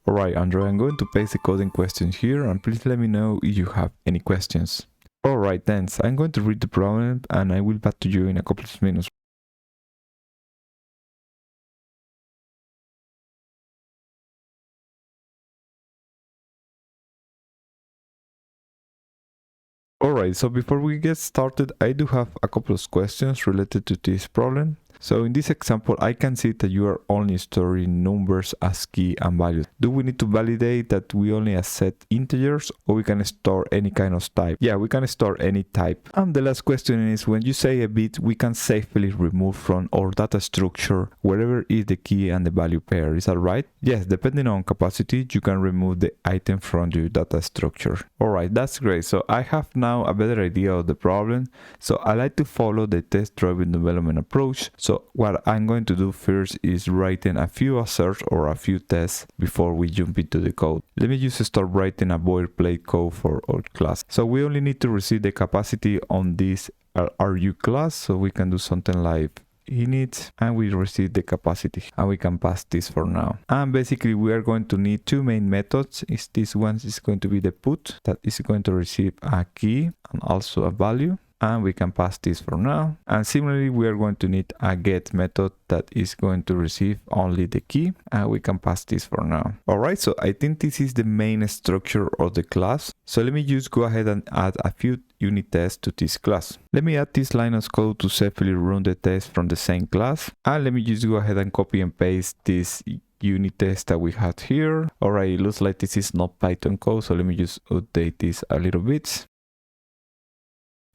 Alright, Andrew, I'm going to paste the coding questions here, and please let me know if you have any questions. Alright then, so I'm going to read the problem and I will back to you in a couple of minutes. Alright, so before we get started, I do have a couple of questions related to this problem. So in this example, I can see that you are only storing numbers as key and values. Do we need to validate that we only accept integers, or we can store any kind of type? Yeah, we can store any type. And the last question is, when you say a bit, we can safely remove from our data structure wherever is the key and the value pair. Is that right? Yes, depending on capacity, you can remove the item from your data structure. Alright, that's great. So I have now a better idea of the problem. So I like to follow the test-driven development approach. So what I'm going to do first is writing a few asserts or a few tests before we jump into the code. Let me just start writing a boilerplate code for our class. So we only need to receive the capacity on this LRU class. So we can do something like init, and we receive the capacity, and we can pass this for now. And basically we are going to need two main methods. This one is going to be the put, that is going to receive a key and also a value, and we can pass this for now. And similarly, we are going to need a get method that is going to receive only the key, and we can pass this for now. Alright, so I think this is the main structure of the class. So let me just go ahead and add a few unit tests to this class. Let me add this line of code to safely run the test from the same class, and let me just go ahead and copy and paste this unit test that we had here. Alright, it looks like this is not Python code, so let me just update this a little bit.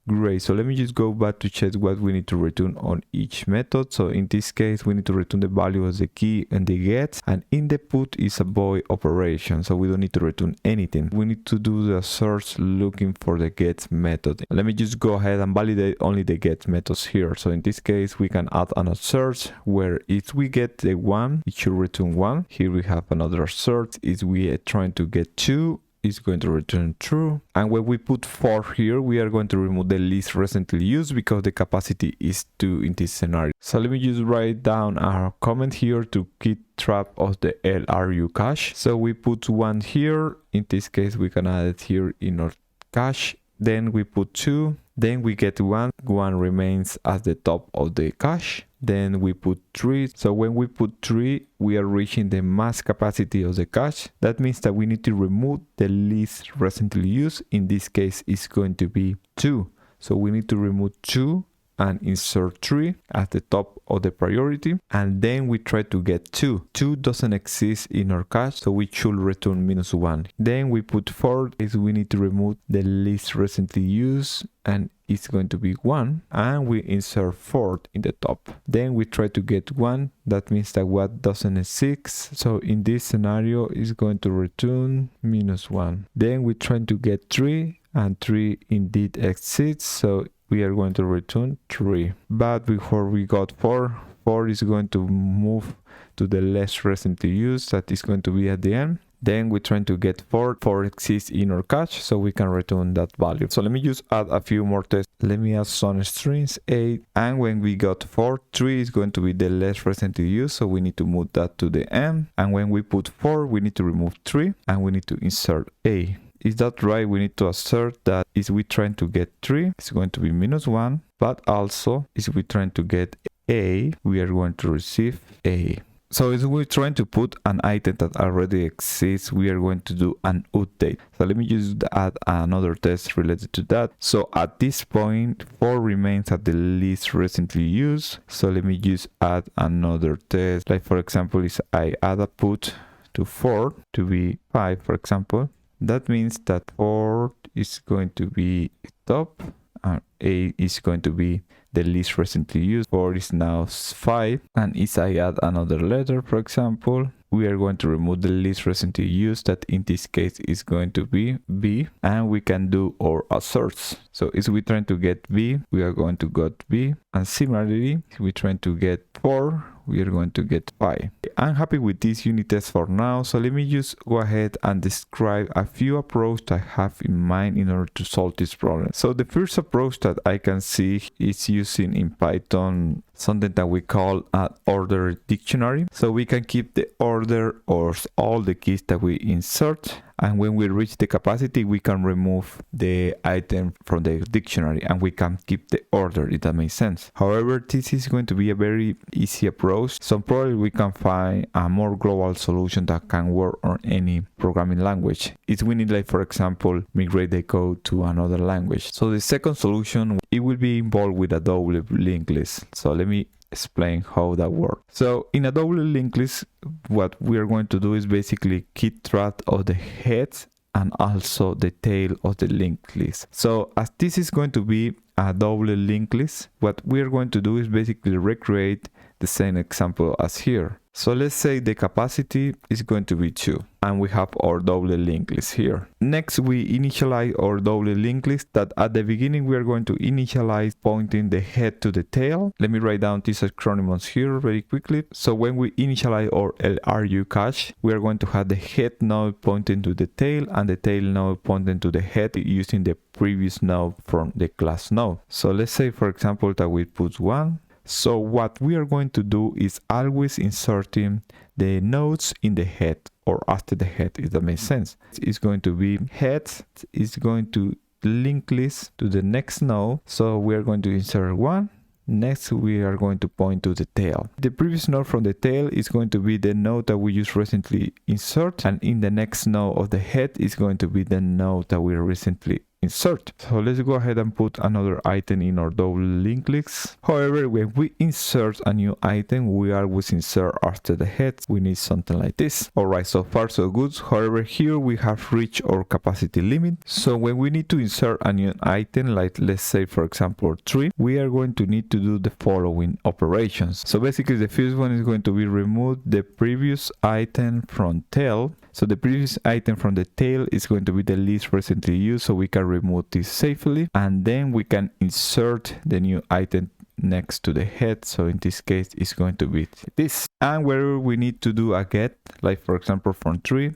Great, so let me just go back to check what we need to return on each method. So in this case, we need to return the value as the key and the get, and in the put is a void operation, so we don't need to return anything. We need to do the search looking for the get method. Let me just go ahead and validate only the get methods here. So in this case, we can add another search where if we get the 1, it should return 1. Here we have another search. If we are trying to get 2, is going to return true. And when we put 4 here, we are going to remove the least recently used because the capacity is 2 in this scenario. So let me just write down our comment here to keep track of the LRU cache. So we put 1 here. In this case, we can add it here in our cache. Then we put 2. Then we get 1. 1 remains at the top of the cache. Then we put 3. So when we put 3, we are reaching the max capacity of the cache. That means that we need to remove the least recently used. In this case, it's going to be 2. So we need to remove 2 and insert 3 at the top of the priority, and then we try to get 2. 2 doesn't exist in our cache, so we should return -1. Then we put 4, is we need to remove the least recently used, and it's going to be 1, and we insert 4 in the top. Then we try to get 1, that means that what doesn't exist, so in this scenario is going to return -1. Then we try to get 3, and 3 indeed exists, so we are going to return 3. But before we got 4, 4 is going to move to the less recently used, that is going to be at the end. Then we're trying to get 4. 4 exists in our cache, so we can return that value. So let me just add a few more tests. Let me add some strings, 8. And when we got 4, 3 is going to be the less recently used, so we need to move that to the end. And when we put 4, we need to remove 3, and we need to insert A. Is that right? We need to assert that if we're trying to get 3, it's going to be -1. But also, if we're trying to get A, we are going to receive A. So if we're trying to put an item that already exists, we are going to do an update. So let me just add another test related to that. So at this point, 4 remains at the least recently used. So let me just add another test. Like for example, if I add a put to 4 to be 5, for example. That means that 4 is going to be top, and 8 is going to be the least recently used. 4 is now 5, and if I add another letter, for example, we are going to remove the least recently used, that in this case is going to be B, and we can do our asserts. So if we're trying to get B, we are going to get B, And similarly, if we're trying to get 4, we are going to get 5. I'm happy with this unit test for now, so let me just go ahead and describe a few approaches I have in mind in order to solve this problem. So the first approach that I can see is using in Python something that we call an order dictionary. So we can keep the order of all the keys that we insert, and when we reach the capacity we can remove the item from the dictionary and we can keep the order, if that makes sense. However, this is going to be a very easy approach, so probably we can find a more global solution that can work on any programming language. If we need, like for example, migrate the code to another language. So the second solution, it will be involved with a double linked list. So let me explain how that works. So in a double linked list, what we are going to do is basically keep track of the heads and also the tail of the linked list. So as this is going to be a double linked list, what we are going to do is basically recreate the same example as here. So let's say the capacity is going to be 2 and we have our double linked list here. Next, we initialize our double linked list that at the beginning we are going to initialize pointing the head to the tail. Let me write down these acronyms here very quickly. So when we initialize our LRU cache, we are going to have the head node pointing to the tail and the tail node pointing to the head using the previous node from the class node. So let's say for example that we put 1. So what we are going to do is always inserting the nodes in the head or after the head, if that makes sense. It's going to be head is going to link list to the next node. So we are going to insert 1. Next, we are going to point to the tail. The previous node from the tail is going to be the node that we just recently insert, and in the next node of the head is going to be the node that we recently insert. So let's go ahead and put another item in our double linked list. However, when we insert a new item, we always insert after the head. We need something like this. Alright, so far so good. However, here we have reached our capacity limit. So when we need to insert a new item, like let's say for example 3, we are going to need to do the following operations. So basically the first one is going to be remove the previous item from tail. So the previous item from the tail is going to be the least recently used, so we can remove this safely, and then we can insert the new item next to the head. So in this case it's going to be this. And wherever we need to do a get, like for example from 3,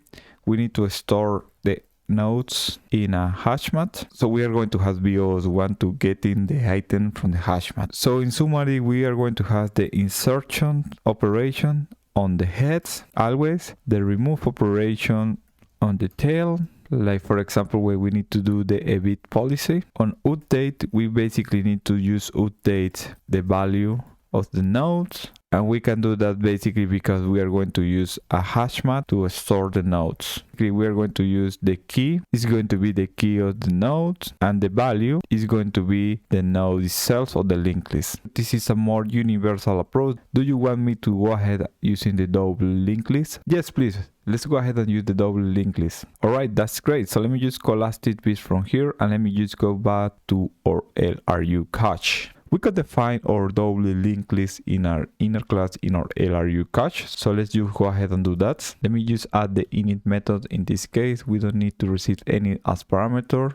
we need to store the nodes in a hash mat. So we are going to have BOS1 to get in the item from the hash mat. So in summary, we are going to have the insertion operation on the heads, always the remove operation on the tail, like for example where we need to do the evit policy. On update, we basically need to use update the value of the nodes, and we can do that basically because we are going to use a hash map to store the nodes. We are going to use the key, is going to be the key of the node, and the value is going to be the node itself or the linked list. This is a more universal approach. Do you want me to go ahead using the double linked list? Yes, please. Let's go ahead and use the double linked list. Alright, that's great. So let me just collapse this piece from here and let me just go back to our LRU cache. We can define our double linked list in our inner class in our LRU cache. So let's just go ahead and do that. Let me just add the init method. In this case, we don't need to receive any as parameter.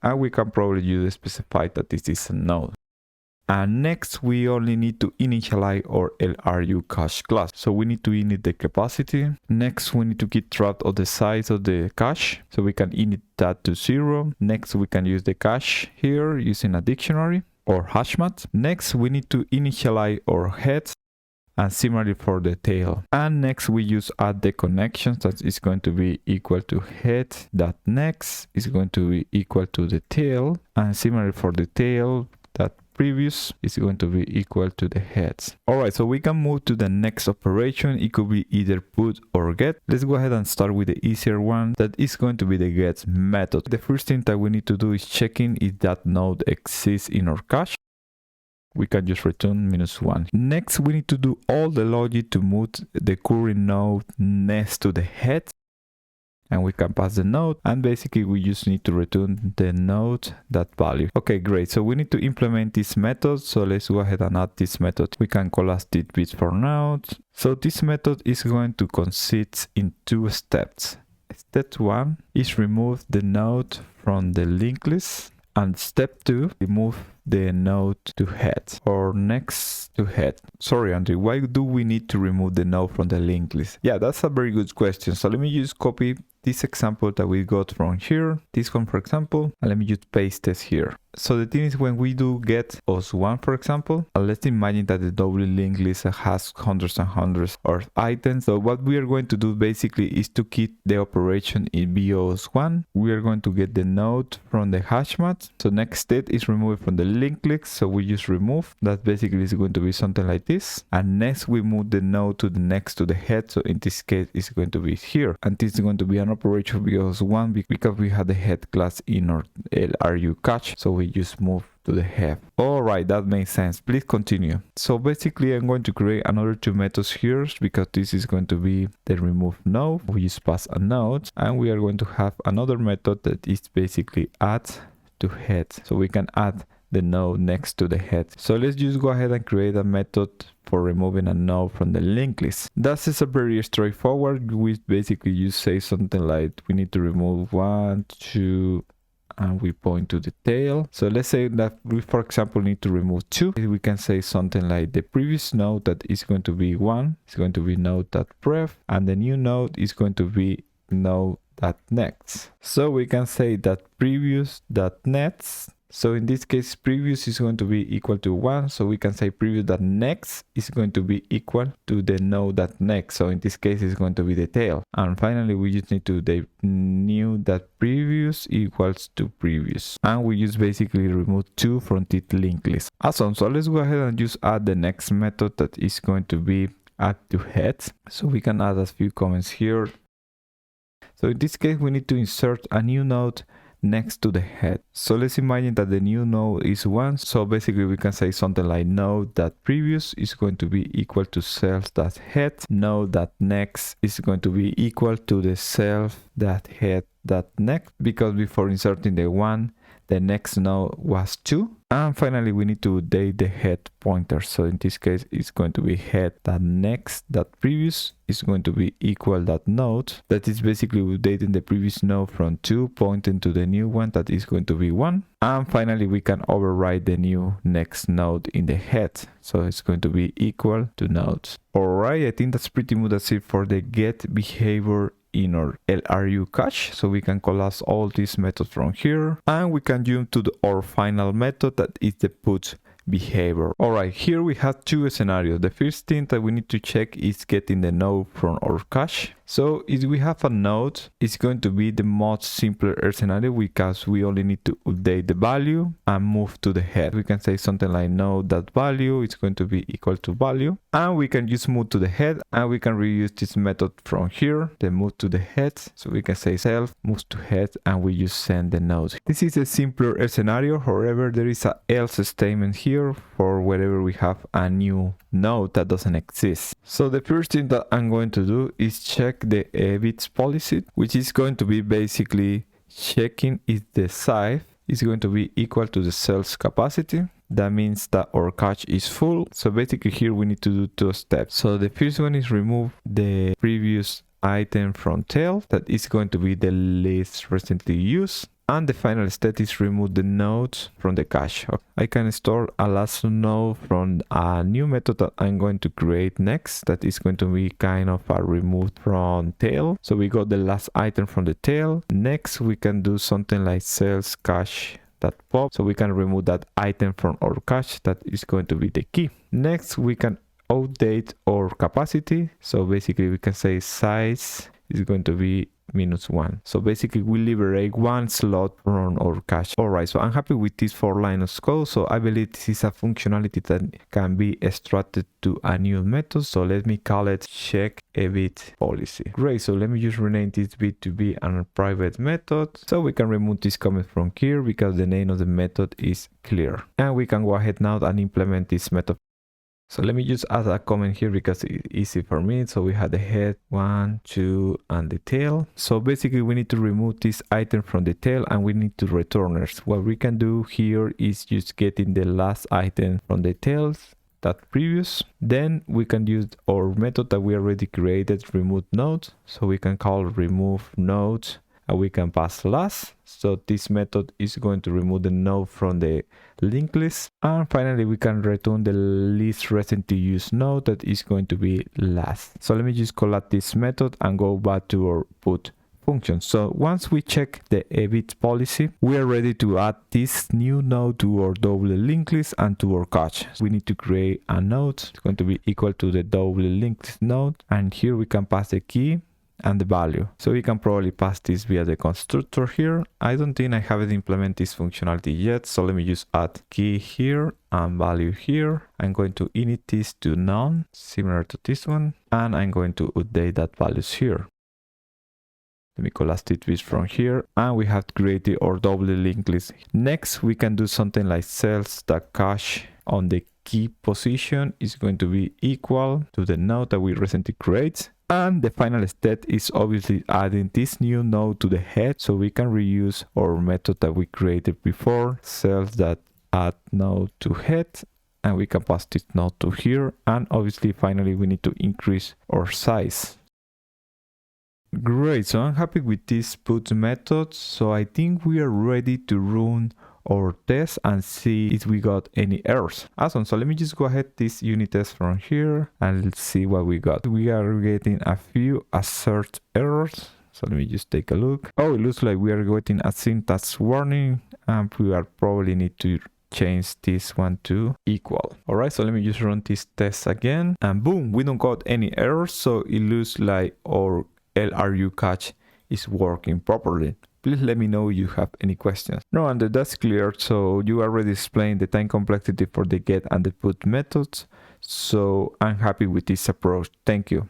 And we can probably use specify that this is a node. And next, we only need to initialize our LRU cache class. So we need to init the capacity. Next, we need to keep track of the size of the cache. So we can init that to 0. Next, we can use the cache here using a dictionary or hash mat. Next, we need to initialize our heads, and similarly for the tail. And next, we use add the connections that is going to be equal to head. That next is going to be equal to the tail, and similarly for the tail, that previous is going to be equal to the heads. Alright, so we can move to the next operation. It could be either put or get. Let's go ahead and start with the easier one, that is going to be the get method. The first thing that we need to do is checking if that node exists in our cache. We can just return -1. Next, we need to do all the logic to move the current node next to the head. And we can pass the node, and basically we just need to return the node that value. Okay, great. So we need to implement this method. So let's go ahead and add this method. We can collapse this bit for now. So this method is going to consist in 2 steps. Step 1 is remove the node from the linked list. And step 2, remove the node to head or next to head. Sorry, Andrew, why do we need to remove the node from the linked list? Yeah, that's a very good question. So let me just copy this example that we got from here, this one for example, and let me just paste this here. So the thing is, when we do get os1 for example, let's imagine that the double linked list has hundreds and hundreds of items. So what we are going to do basically is to keep the operation in BOS1. We are going to get the node from the hash map. So next step is remove it from the linked list. So we just remove that. Basically is going to be something like this. And next we move the node to the next to the head. So in this case it's going to be here. And this is going to be an operation BOS1 because we have the head class in our LRU cache. So we just move to the head. Alright, that makes sense. Please continue. So basically I'm going to create another two methods here because this is going to be the remove node. We just pass a node and we are going to have another method that is basically add to head. So we can add the node next to the head. So let's just go ahead and create a method for removing a node from the linked list. That is a very straightforward. We basically just say something like we need to remove 1, 2, and we point to the tail. So let's say that we, for example, need to remove 2. We can say something like the previous node that is going to be 1 is going to be node.pref, and the new node is going to be node.next. So we can say that previous.next. So in this case, previous is going to be equal to 1. So we can say previous.next is going to be equal to the node.next. So in this case, it's going to be the tail. And finally, we just need to the new that previous equals to previous. And we just basically remove 2 from the linked list. Awesome. So let's go ahead and just add the next method that is going to be add to head. So we can add a few comments here. So in this case, we need to insert a new node next to the head. So let's imagine that the new node is 1. So basically we can say something like node.previous is going to be equal to self.head. Node.next is going to be equal to the self.head.next, because before inserting the 1, the next node was 2. And finally we need to update the head pointer. So in this case it's going to be head.next.previous is going to be equal.node. That is basically updating the previous node from 2 pointing to the new one that is going to be 1. And finally we can override the new next node in the head. So it's going to be equal to nodes. Alright, I think that's pretty much that's it for the get behavior in our LRU cache. So we can collapse all these methods from here and we can jump to our final method that is the put behavior. Alright, here we have two scenarios. The first thing that we need to check is getting the node from our cache. So if we have a node, it's going to be the most simpler scenario because we only need to update the value and move to the head. We can say something like node.value is going to be equal to value, and we can just move to the head and we can reuse this method from here, the move to the head. So we can say self moves to head and we just send the node. This is a simpler scenario. However, there is a else statement here for whenever we have a new node that doesn't exist. So the first thing that I'm going to do is check the Heaps policy, which is going to be basically checking if the size is going to be equal to the cell's capacity. That means that our cache is full. So basically here we need to do 2 steps. So the first one is remove the previous item from tail. That is going to be the least recently used. And the final step is remove the nodes from the cache. I can store a last node from a new method that I'm going to create next. That is going to be kind of a remove from tail. So we got the last item from the tail. Next, we can do something like sales cache.pop. So we can remove that item from our cache. That is going to be the key. Next, we can update our capacity. So basically we can say size is going to be -1. So basically we liberate 1 slot from our cache. Alright, so I'm happy with this 4 lines of code. So I believe this is a functionality that can be extracted to a new method. So let me call it check Heaps policy. Great, so let me just rename this bit to be a private method. So we can remove this comment from here because the name of the method is clear. And we can go ahead now and implement this method. So let me just add a comment here because it's easy for me. So we have the head, 1, 2, and the tail. So basically we need to remove this item from the tail and we need to returners. What we can do here is just getting the last item from the tails, that previous. Then we can use our method that we already created, remove node. So we can call remove node and we can pass last. So this method is going to remove the node from the linked list. And finally, we can return the least recent to use node that is going to be last. So let me just call out this method and go back to our put function. So once we check the edit policy, we are ready to add this new node to our double linked list and to our cache. We need to create a node. It's going to be equal to the double linked node, and here we can pass the key and the value. So we can probably pass this via the constructor here. I don't think I haven't implemented this functionality yet, so let me just add key here and value here. I'm going to init this to none, similar to this one, and I'm going to update that values here. Let me collapse this from here, and we have created our double linked list. Next, we can do something like cells that cache on the key position is going to be equal to the node that we recently created. And the final step is obviously adding this new node to the head, so we can reuse our method that we created before, cells that add node to head, and we can pass this node to here. And obviously, finally, we need to increase our size. Great, so I'm happy with this put method. So I think we are ready to run our test and see if we got any errors. Awesome, so let me just go ahead this unit test from here and let's see what we got. We are getting a few assert errors. So let me just take a look. Oh, it looks like we are getting a syntax warning, and we are probably need to change this one to equal. All right, so let me just run this test again, and boom, we don't got any errors. So it looks like our LRU cache is working properly. Please let me know if you have any questions. No, and that's clear. So you already explained the time complexity for the get and the put methods. So I'm happy with this approach. Thank you.